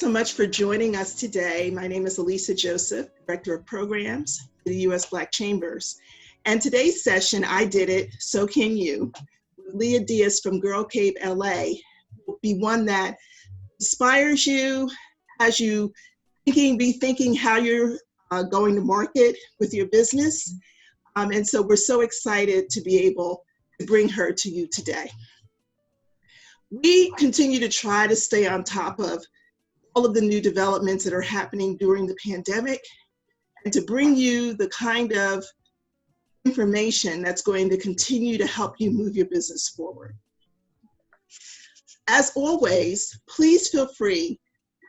so much for joining us today. My name is Elisa Joseph, Director of Programs for the U.S. Black Chambers. And today's session, I did it, so can you, with Leah Diaz from Girl Cave LA, will be one that inspires you, has you be thinking how you're going to market with your business. And so we're so excited to be able to bring her to you today. We continue to try to stay on top of all of the new developments that are happening during the pandemic and to bring you the kind of information that's going to continue to help you move your business forward. As always, please feel free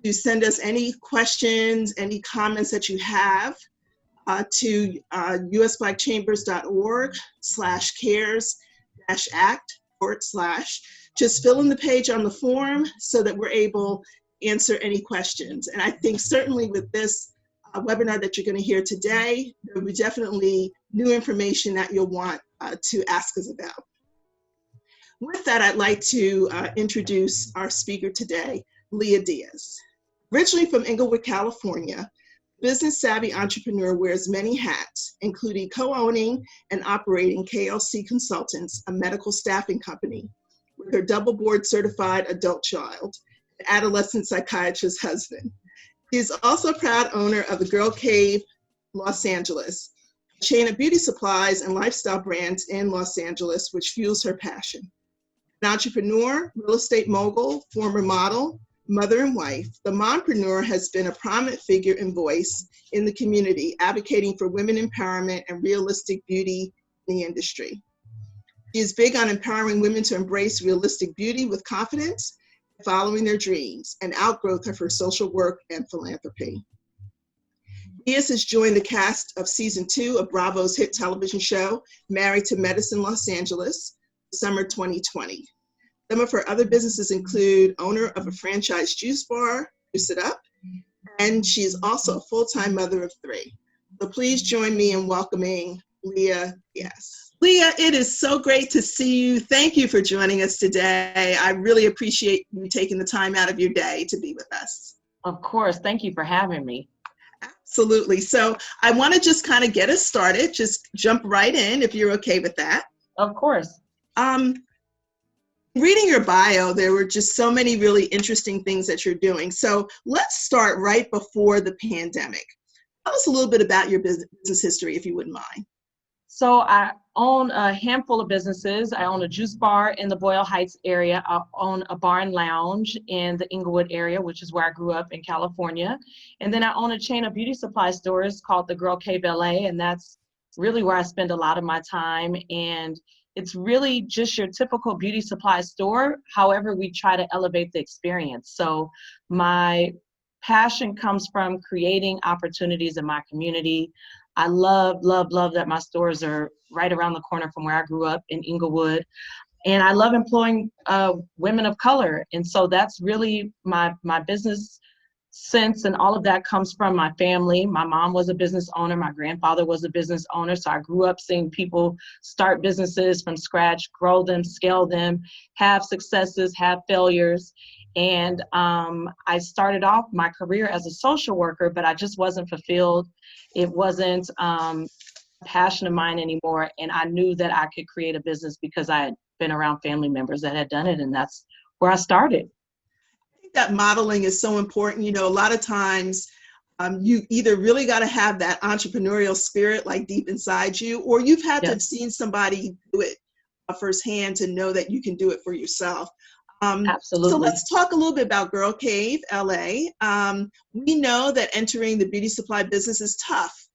to send us any questions, any comments that you have to usblackchambers.org/cares-act/. Just fill in the page on the form so that we're able to answer any questions. And I think certainly with this webinar that you're going to hear today, there will be definitely new information that you'll want to ask us about. With that, I'd like to introduce our speaker today, Leah Diaz. Originally from Inglewood, California, business-savvy entrepreneur wears many hats, including co-owning and operating KLC Consultants, a medical staffing company, with her double board certified adult child, an adolescent psychiatrist husband. She is also a proud owner of the Girl Cave Los Angeles, a chain of beauty supplies and lifestyle brands in Los Angeles, which fuels her passion. An entrepreneur, real estate mogul, former model, mother and wife, the mompreneur has been a prominent figure and voice in the community, advocating for women empowerment and realistic beauty in the industry. She is big on empowering women to embrace realistic beauty with confidence, following their dreams, and outgrowth of her social work and philanthropy. Diaz has joined the cast of season 2 of Bravo's hit television show, Married to Medicine Los Angeles, summer 2020. Some of her other businesses include owner of a franchise juice bar, Juice It Up, and she is also a full-time mother of 3. So please join me in welcoming Leah Diaz. Leah, it is so great to see you. Thank you for joining us today. I really appreciate you taking the time out of your day to be with us. Of course. Thank you for having me. Absolutely. So I want to just kind of get us started, just jump right in if you're okay with that. Of course. Reading your bio, there were just so many really interesting things that you're doing. So let's start right before the pandemic. Tell us a little bit about your business history, if you wouldn't mind. So I own a handful of businesses. I own a juice bar in the Boyle Heights area. I own a bar and lounge in the Inglewood area, which is where I grew up in California. And then I own a chain of beauty supply stores called the Girl Cave LA, and that's really where I spend a lot of my time. And it's really just your typical beauty supply store. However, we try to elevate the experience. So my passion comes from creating opportunities in my community. I love that my stores are right around the corner from where I grew up in Inglewood. And I love employing women of color. And so that's really my business sense, and all of that comes from my family. My mom was a business owner. My grandfather was a business owner. So I grew up seeing people start businesses from scratch, grow them, scale them, have successes, have failures. And I started off my career as a social worker, but I just wasn't fulfilled. It wasn't a passion of mine anymore. And I knew that I could create a business because I had been around family members that had done it. And that's where I started. I think that modeling is so important. You know, a lot of times you either really got to have that entrepreneurial spirit like deep inside you, or you've had to have seen somebody do it firsthand to know that you can do it for yourself. Absolutely. So let's talk a little bit about Girl Cave LA. We know that entering the beauty supply business is tough.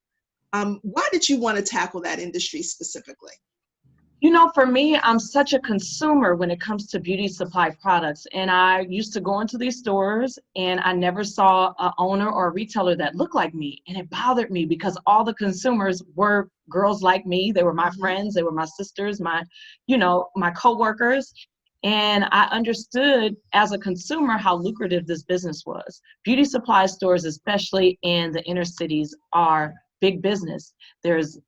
Why did you want to tackle that industry specifically? You know, for me, I'm such a consumer when it comes to beauty supply products. And I used to go into these stores and I never saw an owner or a retailer that looked like me. And it bothered me because all the consumers were girls like me. They were my friends. They were my sisters, my coworkers. And I understood as a consumer how lucrative this business was. Beauty supply stores, especially in the inner cities, are big business. There's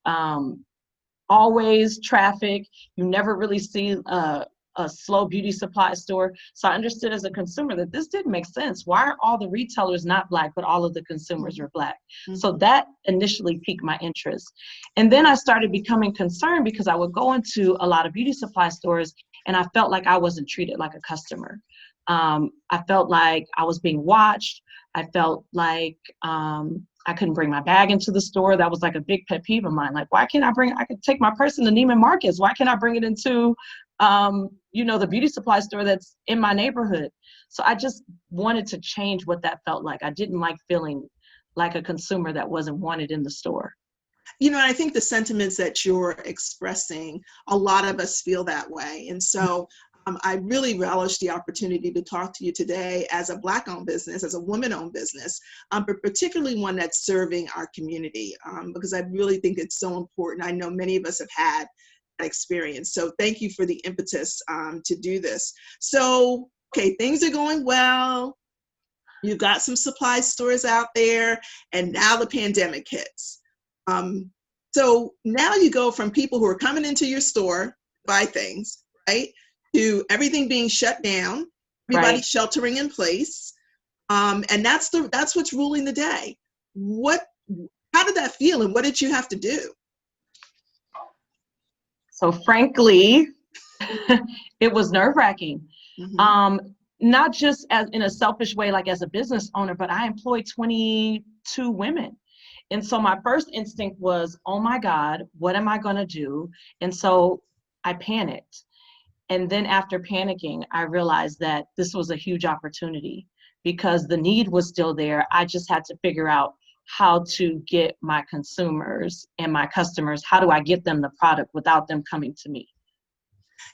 always traffic. You never really see a a slow beauty supply store. So I understood as a consumer that this didn't make sense. Why are all the retailers not Black, but all of the consumers are Black? So that initially piqued my interest. And then I started becoming concerned because I would go into a lot of beauty supply stores and I felt like I wasn't treated like a customer. I felt like I was being watched. I felt like I couldn't bring my bag into the store. That was like a big pet peeve of mine. Like, why can't I could take my purse into Neiman Marcus. Why can't I bring it into, the beauty supply store that's in my neighborhood? So I just wanted to change what that felt like. I didn't like feeling like a consumer that wasn't wanted in the store. I think the sentiments that you're expressing, a lot of us feel that way. And so I really relish the opportunity to talk to you today as a Black-owned business, as a woman-owned business, but particularly one that's serving our community, because I really think it's so important. I know many of us have had that experience. So thank you for the impetus to do this. So, okay, things are going well. You've got some supply stores out there, and now the pandemic hits. So now you go from people who are coming into your store, buy things, right, to everything being shut down, everybody Right. sheltering in place, and that's what's ruling the day. How did that feel, and what did you have to do? So frankly, it was nerve-wracking. Not just as in a selfish way, like as a business owner, but I employed 22 women. And so my first instinct was, oh my God, what am I going to do? And so I panicked. And then after panicking, I realized that this was a huge opportunity because the need was still there. I just had to figure out how to get my consumers and my customers, how do I get them the product without them coming to me?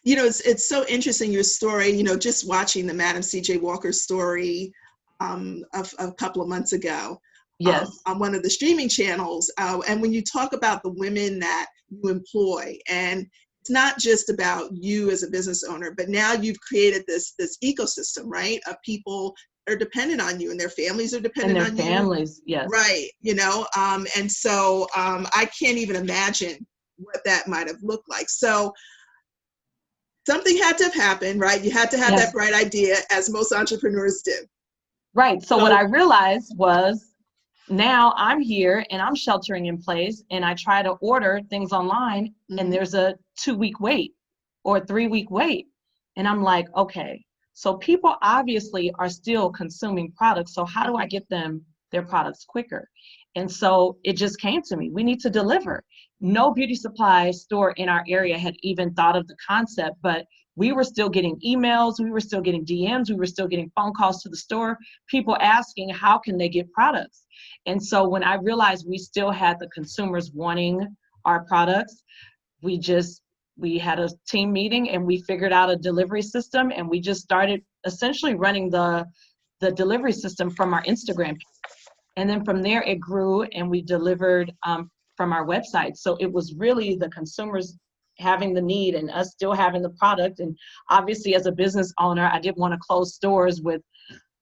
It's so interesting, your story, just watching the Madam C.J. Walker story of a couple of months ago. Yes. On one of the streaming channels. And when you talk about the women that you employ, and it's not just about you as a business owner, but now you've created this ecosystem, right, of people that are dependent on you, and their families are dependent on you. And their families, yes. Right, and so I can't even imagine what that might have looked like. So something had to have happened, right? You had to have that bright idea, as most entrepreneurs do. Right. So what I realized was, now I'm here and I'm sheltering in place and I try to order things online and there's a 2-week wait or a 3-week wait. And I'm like, okay, so people obviously are still consuming products. So how do I get them their products quicker? And so it just came to me, we need to deliver. No beauty supply store in our area had even thought of the concept, but we were still getting emails, we were still getting DMs, we were still getting phone calls to the store, people asking how can they get products. And so when I realized we still had the consumers wanting our products, we had a team meeting and we figured out a delivery system, and we just started essentially running the delivery system from our Instagram. And then from there it grew and we delivered from our website. So it was really the consumers having the need and us still having the product. And obviously as a business owner, I didn't want to close stores with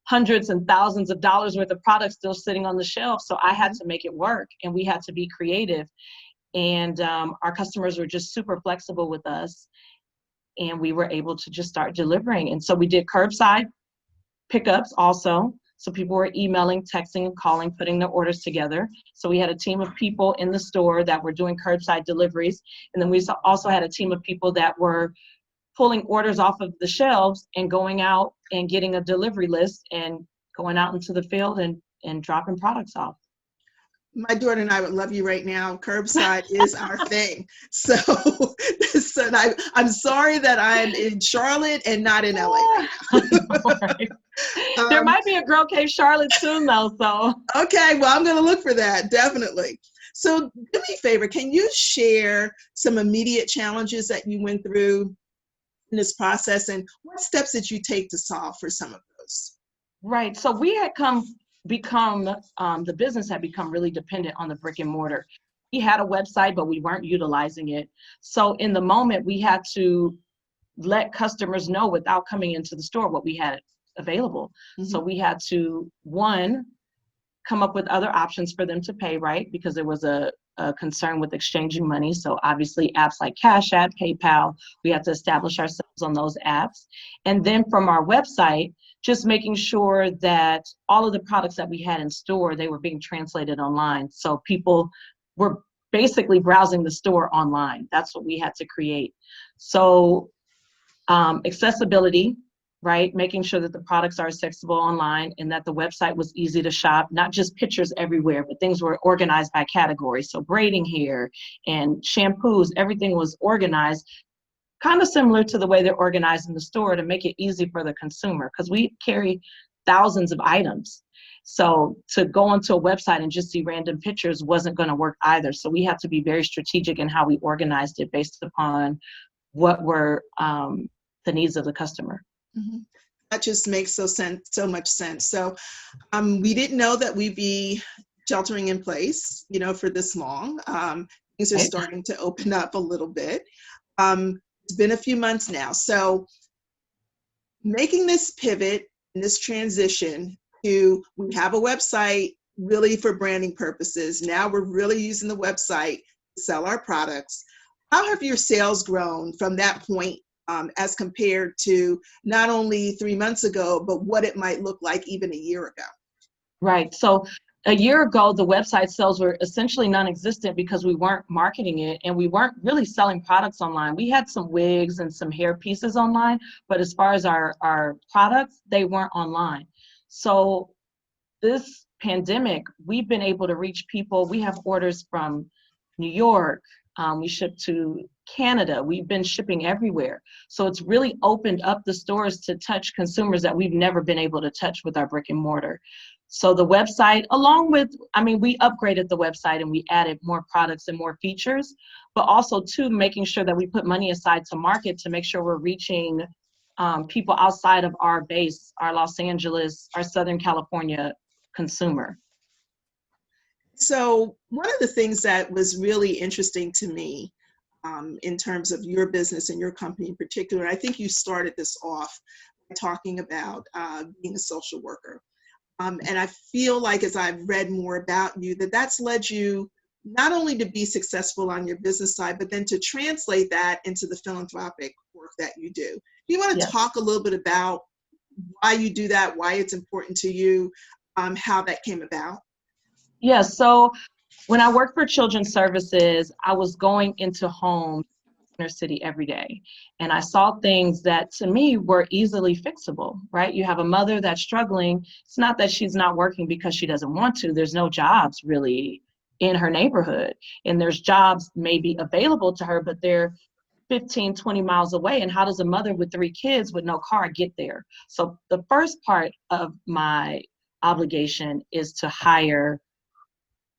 hundreds and thousands of dollars worth of products still sitting on the shelf. So I had to make it work and we had to be creative. And our customers were just super flexible with us. And we were able to just start delivering. And so we did curbside pickups also. So people were emailing, texting, and calling, putting their orders together. So we had a team of people in the store that were doing curbside deliveries. And then we also had a team of people that were pulling orders off of the shelves and going out and getting a delivery list and going out into the field and dropping products off. My daughter and I would love you right now. Curbside is our thing. So I'm sorry that I'm in Charlotte and not in LA right now. There might be a Girl Cave Charlotte soon though, so. Okay, well, I'm gonna look for that, definitely. So do me a favor, can you share some immediate challenges that you went through in this process, and what steps did you take to solve for some of those? Right, so we had the business had become really dependent on the brick and mortar. We had a website, but we weren't utilizing it. So in the moment, we had to let customers know without coming into the store what we had available. So we had to, one, come up with other options for them to pay, right? Because there was a concern with exchanging money. So obviously apps like Cash App, PayPal, we have to establish ourselves on those apps. And then from our website, just making sure that all of the products that we had in store, they were being translated online. So people were basically browsing the store online. That's what we had to create. So accessibility, right? Making sure that the products are accessible online and that the website was easy to shop, not just pictures everywhere, but things were organized by category. So braiding hair and shampoos, everything was organized kind of similar to the way they're organized in the store to make it easy for the consumer, because we carry thousands of items. So to go onto a website and just see random pictures wasn't going to work either. So we have to be very strategic in how we organized it based upon what were the needs of the customer. Mm-hmm. That just makes so much sense. So we didn't know that we'd be sheltering in place, for this long. Things are Right. starting to open up a little bit. It's been a few months now. So making this pivot and this transition to, we have a website really for branding purposes. Now we're really using the website to sell our products. How have your sales grown from that point as compared to not only 3 months ago, but what it might look like even a year ago? Right. So a year ago, the website sales were essentially non-existent because we weren't marketing it and we weren't really selling products online. We had some wigs and some hair pieces online, but as far as our products, they weren't online. So this pandemic, we've been able to reach people. We have orders from New York. We ship to Canada. We've been shipping everywhere. So it's really opened up the stores to touch consumers that we've never been able to touch with our brick and mortar. So the website, along with, we upgraded the website and we added more products and more features, but also too, making sure that we put money aside to market to make sure we're reaching people outside of our base, our Los Angeles, our Southern California consumer. So one of the things that was really interesting to me in terms of your business and your company in particular, I think you started this off by talking about being a social worker. And I feel like as I've read more about you, that's led you not only to be successful on your business side, but then to translate that into the philanthropic work that you do. Do you want to talk a little bit about why you do that, why it's important to you, how that came about? Yeah, so when I worked for Children's Services, I was going into homes in inner city every day. And I saw things that to me were easily fixable, right? You have a mother that's struggling. It's not that she's not working because she doesn't want to. There's no jobs really in her neighborhood. And there's jobs maybe available to her, but they're 15, 20 miles away. And how does a mother with 3 kids with no car get there? So the first part of my obligation is to hire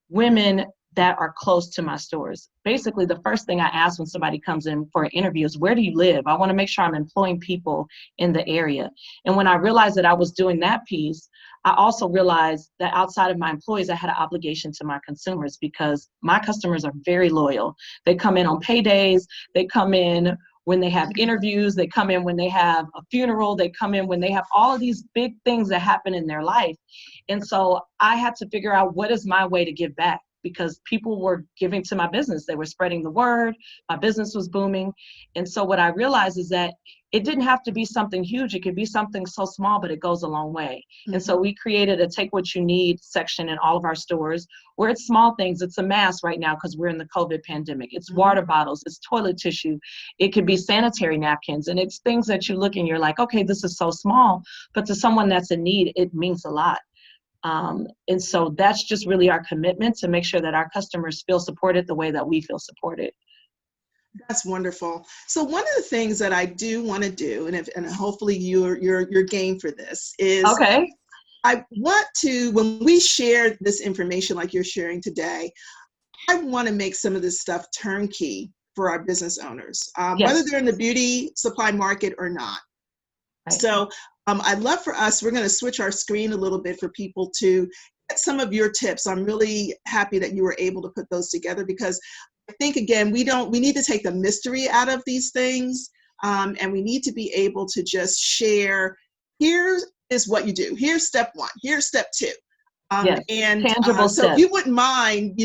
women that are close to my stores. Basically, the first thing I ask when somebody comes in for an interview is, where do you live? I want to make sure I'm employing people in the area. And when I realized that I was doing that piece, I also realized that outside of my employees, I had an obligation to my consumers, because my customers are very loyal. They come in on paydays, they come in when they have interviews, they come in when they have a funeral, they come in when they have all of these big things that happen in their life. And so I had to figure out, what is my way to give back? Because people were giving to my business. They were spreading the word. My business was booming. And so what I realized is that it didn't have to be something huge. It could be something so small, but it goes a long way. Mm-hmm. And so we created a Take What You Need section in all of our stores, where it's small things. It's a mask right now because we're in the COVID pandemic. It's water bottles. It's toilet tissue. It could be sanitary napkins. And it's things that you look and you're like, okay, this is so small. But to someone that's in need, it means a lot. And so that's just really our commitment, to make sure that our customers feel supported the way that we feel supported. That's wonderful. So one of the things that I do want to do, and hopefully you're game for this, is okay. I want to, when we share this information like you're sharing today, I want to make some of this stuff turnkey for our business owners, whether they're in the beauty supply market or not. Right. So I'd love for us, we're going to switch our screen a little bit for people to get some of your tips. I'm really happy that you were able to put those together, because I think, again, we need to take the mystery out of these things, and we need to be able to just share, here is what you do. Here's step 1, here's step 2. Yes, And tangible so if you steps. wouldn't mind,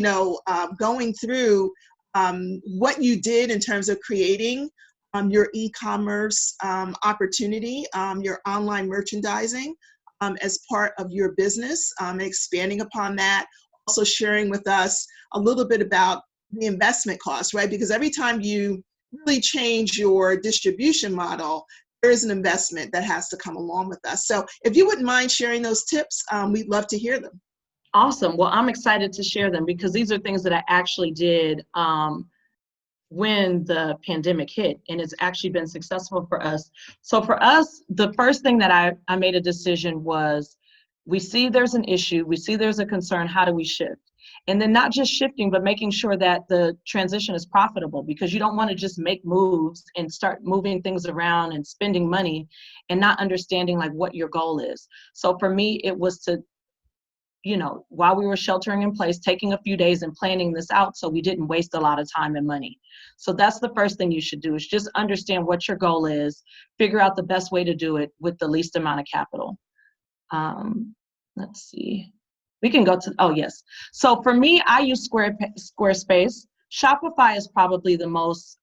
going through what you did in terms of creating your e-commerce opportunity, your online merchandising as part of your business, expanding upon that, also sharing with us a little bit about the investment costs, right? Because every time you really change your distribution model, there is an investment that has to come along with us. So if you wouldn't mind sharing those tips, we'd love to hear them. Awesome. Well, I'm excited to share them because these are things that I actually did when the pandemic hit, and it's actually been successful for us. So for us, the first thing that I made a decision was, we see there's an issue, we see there's a concern, how do we shift? And then not just shifting, but making sure that the transition is profitable, because you don't want to just make moves and start moving things around and spending money and not understanding like what your goal is. So for me, it was to, while we were sheltering in place, taking a few days and planning this out so we didn't waste a lot of time and money. So that's the first thing you should do, is just understand what your goal is, figure out the best way to do it with the least amount of capital. Let's see. We can go to, oh yes. So for me, I use Squarespace. Shopify is probably the most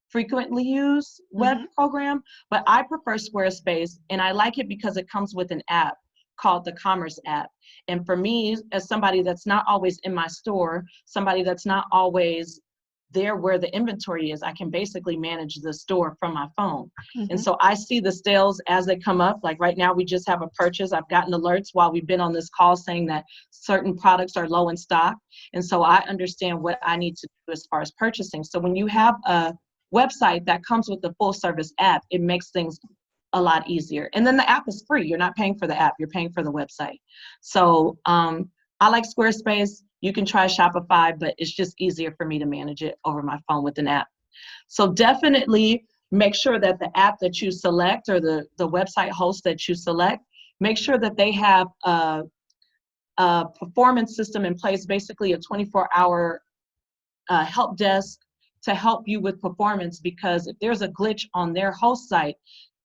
frequently used web program, but I prefer Squarespace, and I like it because it comes with an app called the Commerce app. And for me, as somebody that's not always in my store, somebody that's not always there where the inventory is, I can basically manage the store from my phone. And so I see the sales as they come up. Like right now, we just have a purchase. I've gotten alerts while we've been on this call saying that certain products are low in stock. And so I understand what I need to do as far as purchasing. So when you have a website that comes with a full service app, it makes things a lot easier. And then the app is free. You're not paying for the app, you're paying for the website. So I like Squarespace. You can try Shopify, but it's just easier for me to manage it over my phone with an app. So definitely make sure that the app that you select, or the website host that you select, make sure that they have a performance system in place, basically a 24-hour help desk to help you with performance, because if there's a glitch on their host site,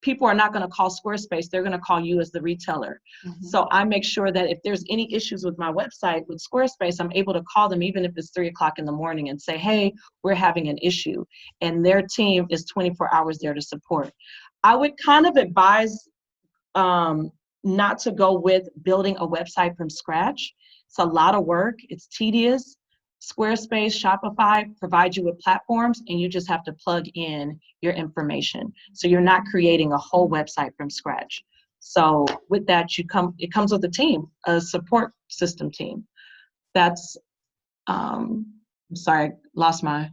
people are not going to call Squarespace, they're going to call you as the retailer. So I make sure that if there's any issues with my website with Squarespace, I'm able to call them even if it's 3 o'clock in the morning and say, hey, we're having an issue. And their team is 24 hours there to support. I would kind of advise not to go with building a website from scratch. It's a lot of work, it's tedious. Squarespace, Shopify provide you with platforms, and you just have to plug in your information. So you're not creating a whole website from scratch. So with that, it comes with a team, a support system team. That's, I'm sorry, I lost my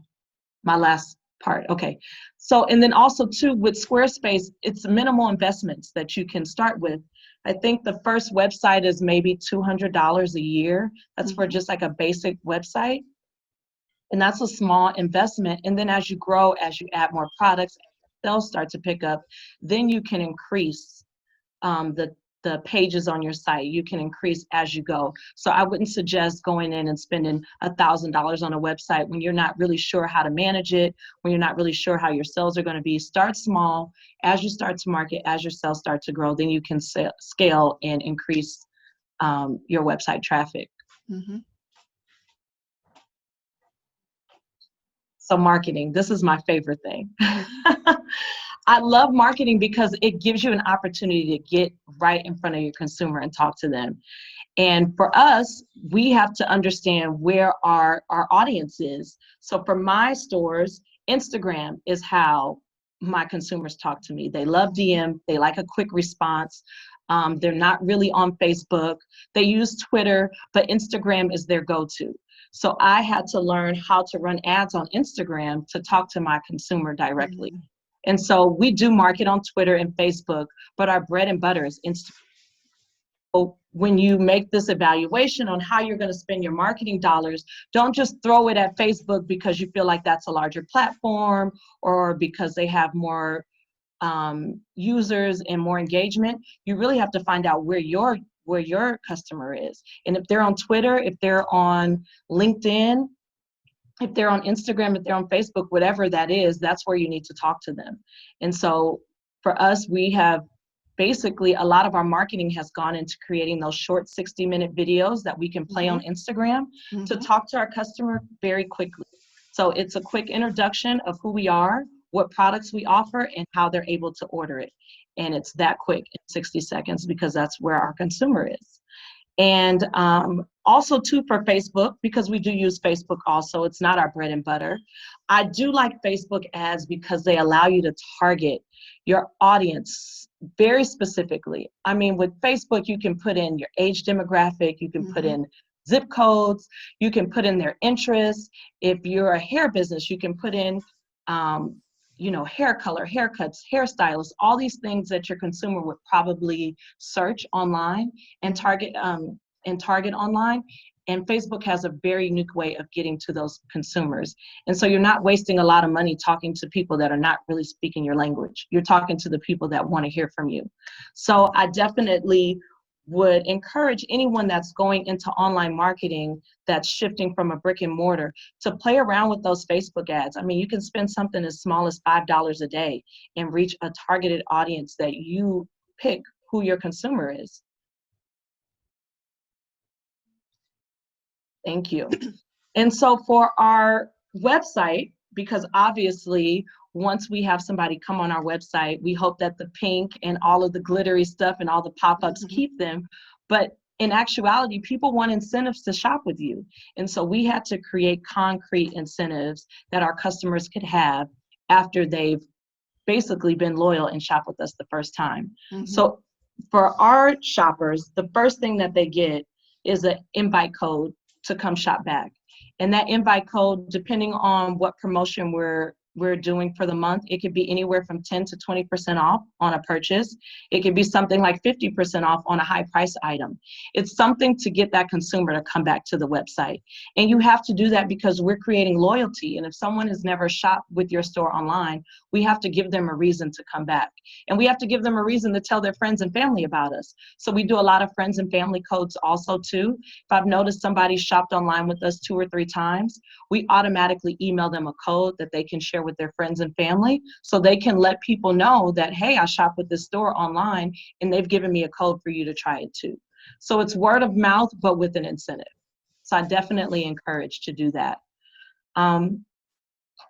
last part. Okay. So, and then also too, with Squarespace, it's minimal investments that you can start with. I think the first website is maybe $200 a year. That's for just like a basic website. And that's a small investment. And then as you grow, as you add more products, sales start to pick up, then you can increase the pages on your site. You can increase as you go. So I wouldn't suggest going in and spending $1,000 on a website when you're not really sure how to manage it, when you're not really sure how your sales are going to be. Start small. As you start to market, as your sales start to grow, then you can scale and increase your website traffic. So marketing, this is my favorite thing. I love marketing because it gives you an opportunity to get right in front of your consumer and talk to them. And for us, we have to understand where our audience is. So for my stores, Instagram is how my consumers talk to me. They love DM, they like a quick response. They're not really on Facebook. They use Twitter, but Instagram is their go-to. So I had to learn how to run ads on Instagram to talk to my consumer directly. And so we do market on Twitter and Facebook, but our bread and butter is Instagram. So when you make this evaluation on how you're going to spend your marketing dollars, don't just throw it at Facebook because you feel like that's a larger platform or because they have more users and more engagement. You really have to find out where your customer is. And if they're on Twitter, if they're on LinkedIn, if they're on Instagram, if they're on Facebook, whatever that is, that's where you need to talk to them. And so for us, we have basically a lot of our marketing has gone into creating those short 60-minute videos that we can play on Instagram to talk to our customer very quickly. So it's a quick introduction of who we are, what products we offer, and how they're able to order it. And it's that quick in 60 seconds because that's where our consumer is. And also too for Facebook, because we do use Facebook also, it's not our bread and butter. I do like Facebook ads because they allow you to target your audience very specifically. I mean, with Facebook, you can put in your age demographic, you can put in zip codes, you can put in their interests. If you're a hair business, you can put in hair color, haircuts, hairstylists, all these things that your consumer would probably search online and target online. And Facebook has a very unique way of getting to those consumers. And so you're not wasting a lot of money talking to people that are not really speaking your language. You're talking to the people that want to hear from you. So I definitely would encourage anyone that's going into online marketing that's shifting from a brick and mortar to play around with those Facebook ads. I mean, you can spend something as small as $5 a day and reach a targeted audience that you pick who your consumer is. Thank you. And so for our website, because obviously once we have somebody come on our website, we hope that the pink and all of the glittery stuff and all the pop-ups keep them. But in actuality, people want incentives to shop with you. And so we had to create concrete incentives that our customers could have after they've basically been loyal and shop with us the first time. So for our shoppers, the first thing that they get is an invite code to come shop back. And that invite code, depending on what promotion we're doing for the month, it could be anywhere from 10 to 20% off on a purchase. It could be something like 50% off on a high price item. It's something to get that consumer to come back to the website. And you have to do that because we're creating loyalty. And if someone has never shopped with your store online, we have to give them a reason to come back. And we have to give them a reason to tell their friends and family about us. So we do a lot of friends and family codes also too. If I've noticed somebody shopped online with us 2 or 3 times, we automatically email them a code that they can share with their friends and family so they can let people know that, hey, I shop with this store online and they've given me a code for you to try it too. So it's word of mouth, but with an incentive. So I definitely encourage to do that.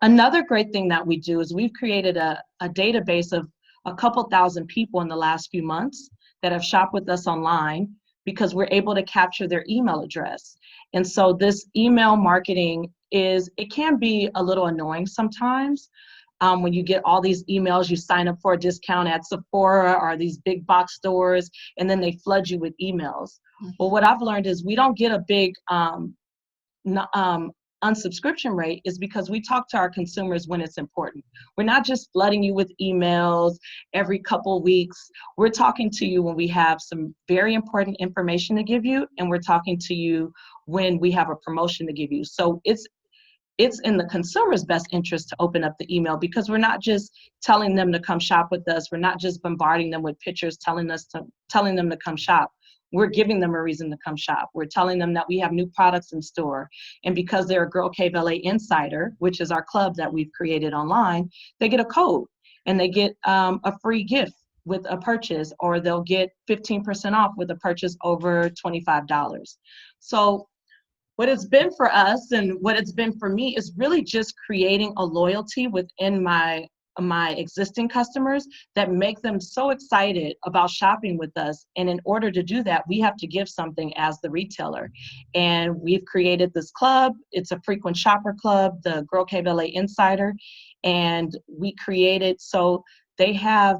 Another great thing that we do is we've created a database of a couple thousand people in the last few months that have shopped with us online because we're able to capture their email address. And so this email marketing it can be a little annoying sometimes. When you get all these emails, you sign up for a discount at Sephora or these big box stores, and then they flood you with emails. Well, what I've learned is we don't get a big unsubscription rate is because we talk to our consumers when it's important. We're not just flooding you with emails every couple of weeks. We're talking to you when we have some very important information to give you, and we're talking to you when we have a promotion to give you. So it's in the consumer's best interest to open up the email because we're not just telling them to come shop with us. We're not just bombarding them with pictures telling them to come shop. We're giving them a reason to come shop. We're telling them that we have new products in store. And because they're a Girl Cave LA Insider, which is our club that we've created online, they get a code and they get a free gift with a purchase, or they'll get 15% off with a purchase over $25. So what it's been for us and what it's been for me is really just creating a loyalty within my existing customers that make them so excited about shopping with us. And in order to do that, we have to give something as the retailer. And we've created this club. It's a frequent shopper club, the Girl Cave LA Insider. And we created so they have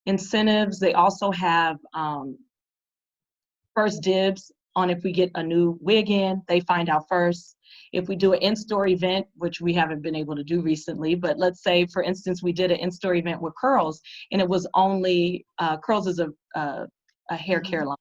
incentives. They also have first dibs on if we get a new wig in, they find out first. If we do an in-store event, which we haven't been able to do recently, but let's say, for instance, we did an in-store event with Curls, and it was only, Curls is a hair care line.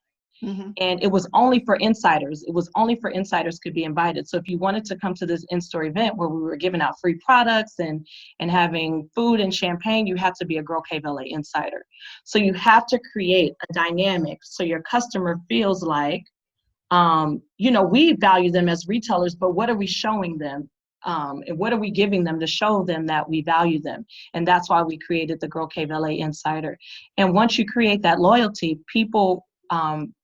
And it was only for insiders. It was only for insiders could be invited. So if you wanted to come to this in-store event where we were giving out free products and having food and champagne, you had to be a Girl Cave LA Insider. So you have to create a dynamic so your customer feels like, we value them as retailers, but what are we showing them and what are we giving them to show them that we value them? And that's why we created the Girl Cave LA Insider. And once you create that loyalty, people,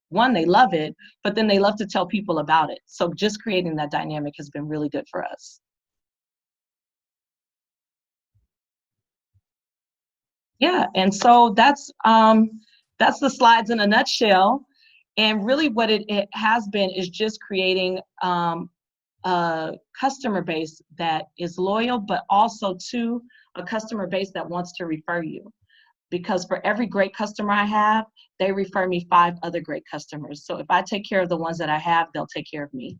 one, they love it, but then they love to tell people about it. So just creating that dynamic has been really good for us. Yeah, and so that's the slides in a nutshell. And really what it has been is just creating a customer base that is loyal, but also to a customer base that wants to refer you. Because for every great customer I have, they refer me 5 other great customers. So if I take care of the ones that I have, they'll take care of me.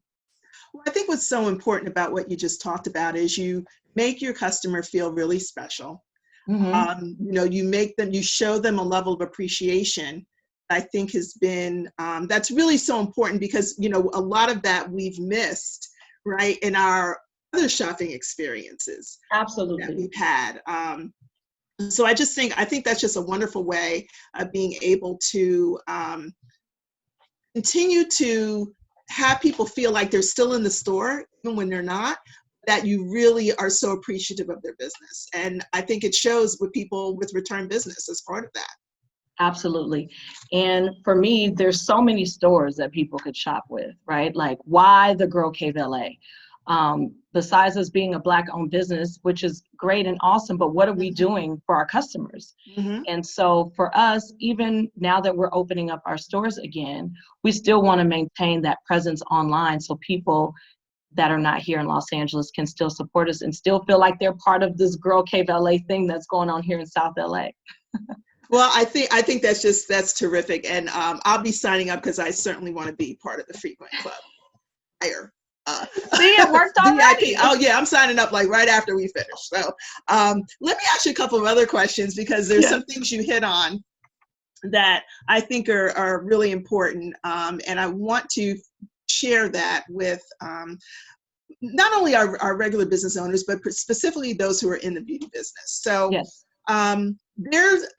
Well, I think what's so important about what you just talked about is you make your customer feel really special. You show them a level of appreciation. I think has been, that's really so important because, a lot of that we've missed, right, in our other shopping experiences. Absolutely. That we've had. So I think that's just a wonderful way of being able to continue to have people feel like they're still in the store, even when they're not, that you really are so appreciative of their business. And I think it shows with people with return business as part of that. Absolutely. And for me, there's so many stores that people could shop with, right? Like, why the Girl Cave LA? Besides us being a Black-owned business, which is great and awesome, but what are we doing for our customers? Mm-hmm. And so for us, even now that we're opening up our stores again, we still want to maintain that presence online so people that are not here in Los Angeles can still support us and still feel like they're part of this Girl Cave LA thing that's going on here in South LA. Well, I think that's terrific. And I'll be signing up because I certainly want to be part of the Frequent Club. See, it worked already. Oh yeah, I'm signing up like right after we finish. So let me ask you a couple of other questions because there's some things you hit on that I think are really important. And I want to share that with not only our regular business owners, but specifically those who are in the beauty business. So yes.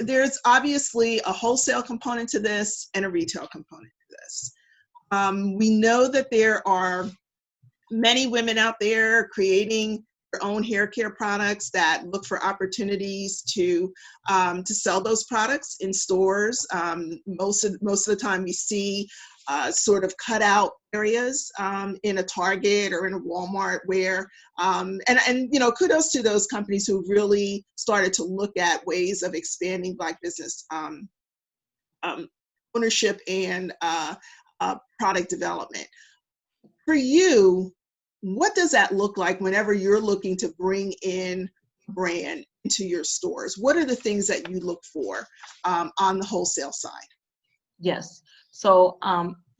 There's obviously a wholesale component to this and a retail component to this. We know that there are many women out there creating their own hair care products that look for opportunities to sell those products in stores. Most of the time we see sort of cut out areas in a Target or in a Walmart where, and kudos to those companies who really started to look at ways of expanding Black business ownership and product development. For you, what does that look like whenever you're looking to bring in brand into your stores? What are the things that you look for on the wholesale side? Yes. So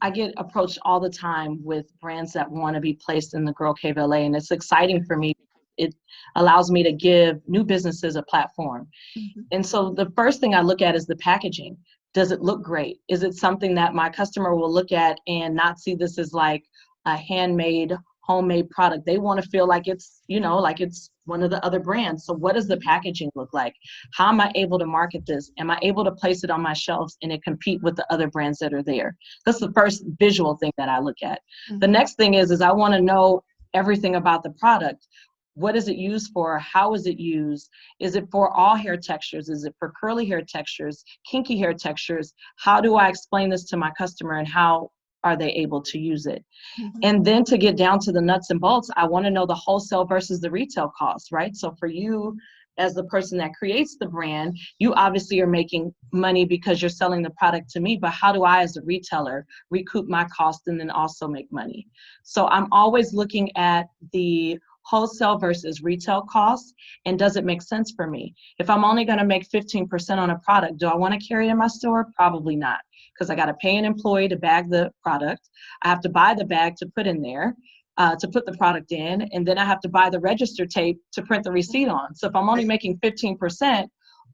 I get approached all the time with brands that want to be placed in the Girl Cave LA, and it's exciting for me. It allows me to give new businesses a platform. Mm-hmm. And so the first thing I look at is the packaging. Does it look great? Is it something that my customer will look at and not see this as like a handmade, homemade product? They want to feel like it's, like it's one of the other brands. So what does the packaging look like? How am I able to market this? Am I able to place it on my shelves and it compete with the other brands that are there? That's the first visual thing that I look at. Mm-hmm. The next thing is I want to know everything about the product. What is it used for? How is it used? Is it for all hair textures? Is it for curly hair textures, kinky hair textures? How do I explain this to my customer and how are they able to use it? Mm-hmm. And then to get down to the nuts and bolts, I want to know the wholesale versus the retail cost, right? So for you, as the person that creates the brand, you obviously are making money because you're selling the product to me, but how do I, as a retailer, recoup my cost and then also make money? So I'm always looking at the wholesale versus retail costs, and does it make sense for me? If I'm only going to make 15% on a product, do I want to carry it in my store? Probably not, because I got to pay an employee to bag the product. I have to buy the bag to put in there, to put the product in, and then I have to buy the register tape to print the receipt on. So if I'm only making 15%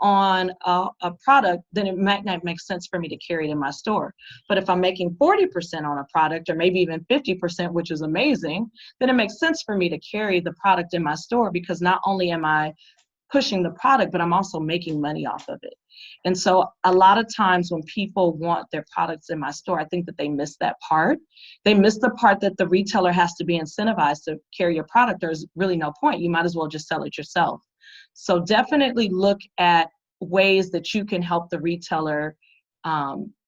on a product, then it might not make sense for me to carry it in my store. But if I'm making 40% on a product, or maybe even 50%, which is amazing, then it makes sense for me to carry the product in my store, because not only am I pushing the product, but I'm also making money off of it. And so a lot of times when people want their products in my store, I think that they miss that part. They miss the part that the retailer has to be incentivized to carry your product. There's really no point. You might as well just sell it yourself. So definitely look at ways that you can help the retailer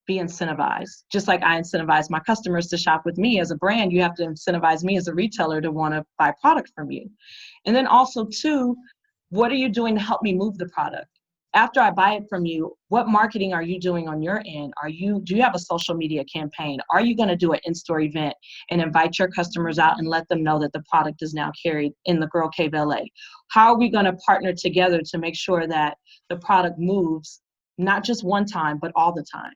be incentivized. Just like I incentivize my customers to shop with me as a brand, you have to incentivize me as a retailer to want to buy product from you. And then also too, what are you doing to help me move the product? After I buy it from you, what marketing are you doing on your end? Do you have a social media campaign? Are you going to do an in-store event and invite your customers out and let them know that the product is now carried in the Girl Cave LA? How are we going to partner together to make sure that the product moves, not just one time, but all the time?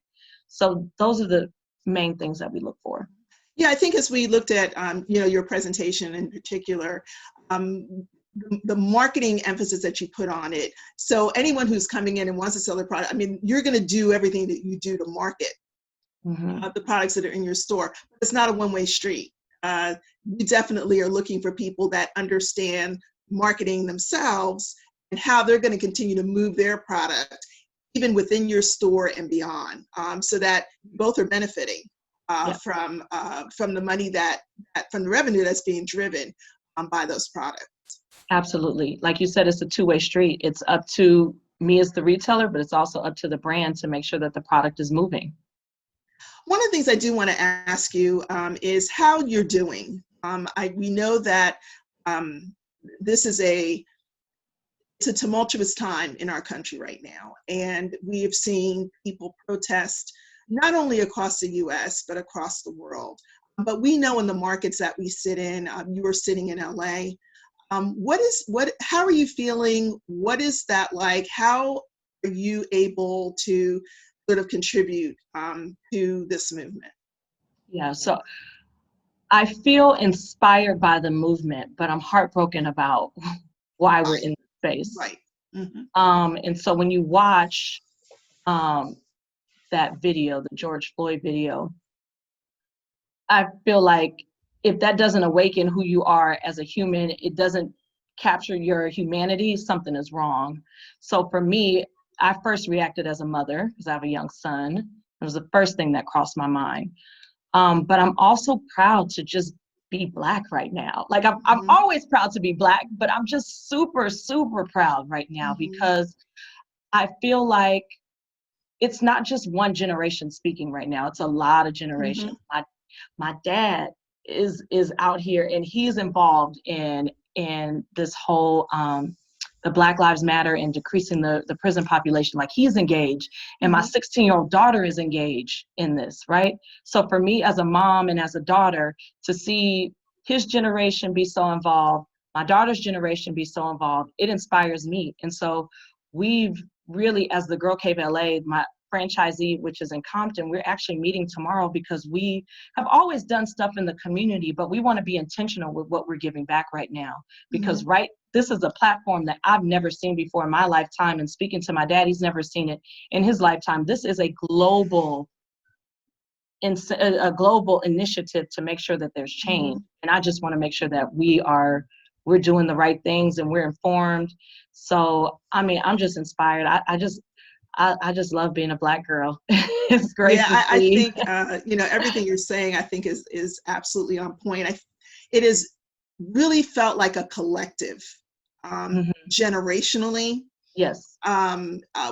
So those are the main things that we look for. Yeah, I think as we looked at, your presentation in particular, the marketing emphasis that you put on it. So anyone who's coming in and wants to sell their product, I mean, you're going to do everything that you do to market the products that are in your store. It's not a one-way street. You definitely are looking for people that understand marketing themselves and how they're going to continue to move their product even within your store and beyond, so that both are benefiting from the money from the revenue that's being driven by those products. Absolutely. Like you said, it's a two-way street. It's up to me as the retailer, but it's also up to the brand to make sure that the product is moving. One of the things I do want to ask you is how you're doing. We know that this is it's a tumultuous time in our country right now, and we have seen people protest not only across the U.S. but across the world. But we know in the markets that we sit in, you are sitting in LA. How are you feeling? What is that like? How are you able to sort of contribute to this movement? Yeah, so I feel inspired by the movement, but I'm heartbroken about why we're in this space. Right. And so when you watch that video, the George Floyd video, I feel like if that doesn't awaken who you are as a human, it doesn't capture your humanity, something is wrong. So for me, I first reacted as a mother because I have a young son. It was the first thing that crossed my mind. But I'm also proud to just be Black right now. Like I'm always proud to be Black, but I'm just super, super proud right now because I feel like it's not just one generation speaking right now. It's a lot of generations. My dad is out here and he's involved in this whole the Black Lives Matter and decreasing the prison population. Like he's engaged, and my 16-year-old daughter is engaged in this, right? So for me as a mom and as a daughter to see his generation be so involved, my daughter's generation be so involved, it inspires me. And so we've really, as the Girl Cave LA, my franchisee, which is in Compton, we're actually meeting tomorrow because we have always done stuff in the community, but we want to be intentional with what we're giving back right now. Because this is a platform that I've never seen before in my lifetime, and speaking to my dad, he's never seen it in his lifetime. This is a global initiative to make sure that there's change. And I just want to make sure that we're doing the right things and we're informed. So, I mean, I'm just inspired. I just love being a Black girl. It's great to see. I think, everything you're saying, I think is absolutely on point. It has really felt like a collective, generationally. Yes.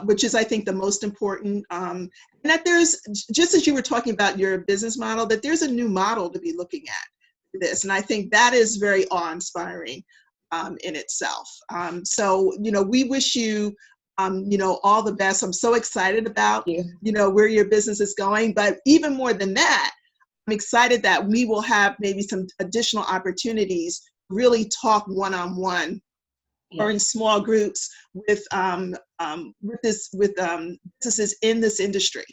Which is, I think, the most important. And that there's, just as you were talking about your business model, that there's a new model to be looking at this. And I think that is very awe-inspiring in itself. So, we wish you all the best. I'm so excited about, where your business is going. But even more than that, I'm excited that we will have maybe some additional opportunities to really talk one-on-one or in small groups with businesses in this industry.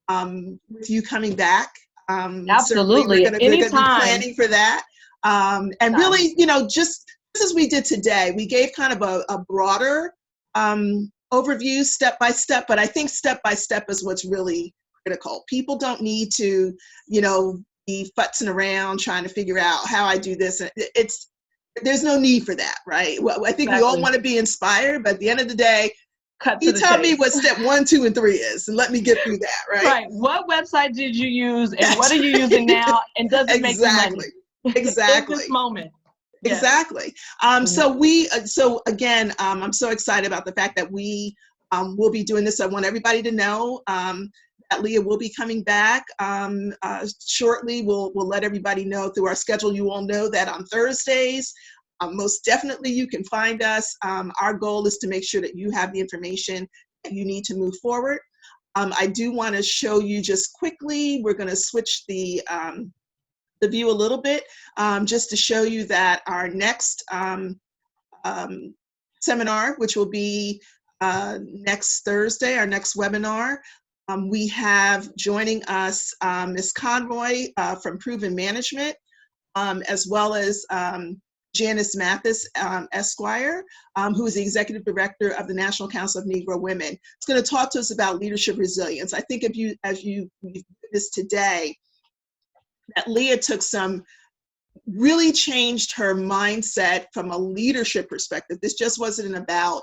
With you coming back, absolutely, we're going to be planning for that. And really, just as we did today, we gave kind of a broader overview, step by step, but I think step by step is what's really critical. People don't need to, be futzing around trying to figure out how I do this. there's no need for that, right? Well, I think we all Exactly. want to be inspired, but at the end of the day, Cut to you the tell me chase. what step 1, 2, and 3 is, and let me get through that, right? Right. What website did you use and what That's are you using right. now? And does it make you Exactly. money in this Exactly. moment? Yes. Exactly. Mhm. So again, I'm so excited about the fact that we will be doing this. I want everybody to know that Leah will be coming back shortly. We'll let everybody know through our schedule. You all know that on Thursdays, most definitely you can find us. Our goal is to make sure that you have the information that you need to move forward. I do want to show you just quickly, we're going to switch the view a little bit, just to show you that our next seminar, which will be next Thursday, our next webinar, we have joining us Ms. Conroy from Proven Management, as well as Janice Mathis, Esquire, who is the Executive Director of the National Council of Negro Women. It's going to talk to us about leadership resilience. I think if you, as you this today, that Leah took some really changed her mindset from a leadership perspective. This just wasn't about,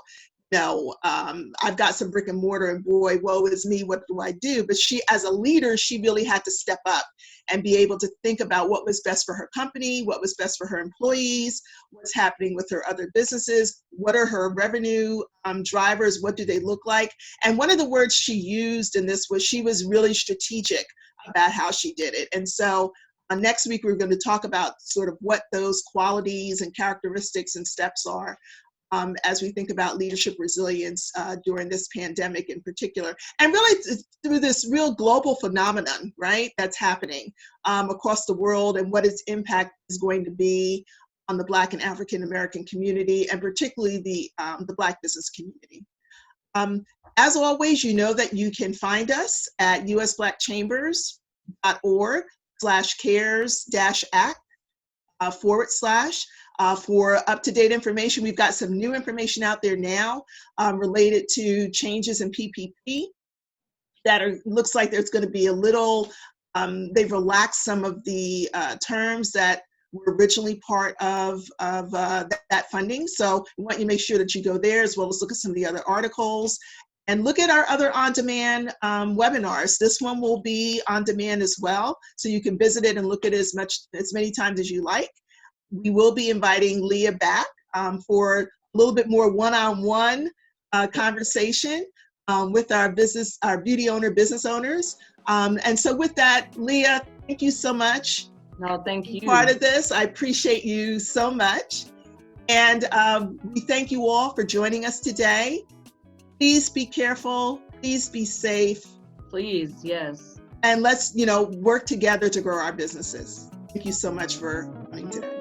I've got some brick and mortar and boy, woe is me, what do I do? But she, as a leader, she really had to step up and be able to think about what was best for her company, what was best for her employees, what's happening with her other businesses, what are her revenue drivers, what do they look like? And one of the words she used in this was she was really strategic about how she did it. And so next week, we're going to talk about sort of what those qualities and characteristics and steps are as we think about leadership resilience during this pandemic in particular, and really through this real global phenomenon, right, that's happening across the world, and what its impact is going to be on the Black and African American community, and particularly the Black business community. As always, you know that you can find us at usblackchambers.org/cares-act / for up-to-date information. We've got some new information out there now related to changes in PPP that looks like there's going to be a little, they've relaxed some of the terms that were originally part of that funding. So we want you to make sure that you go there, as well as look at some of the other articles and look at our other on-demand webinars. This one will be on demand as well, so you can visit it and look at it as many times as you like. We will be inviting Leah back for a little bit more one-on-one conversation with our beauty owner, business owners. And so with that, Leah, thank you so much. No, thank you. Part of this, I appreciate you so much. And we thank you all for joining us today. Please be careful. Please be safe. Please, yes. And let's, work together to grow our businesses. Thank you so much for coming today.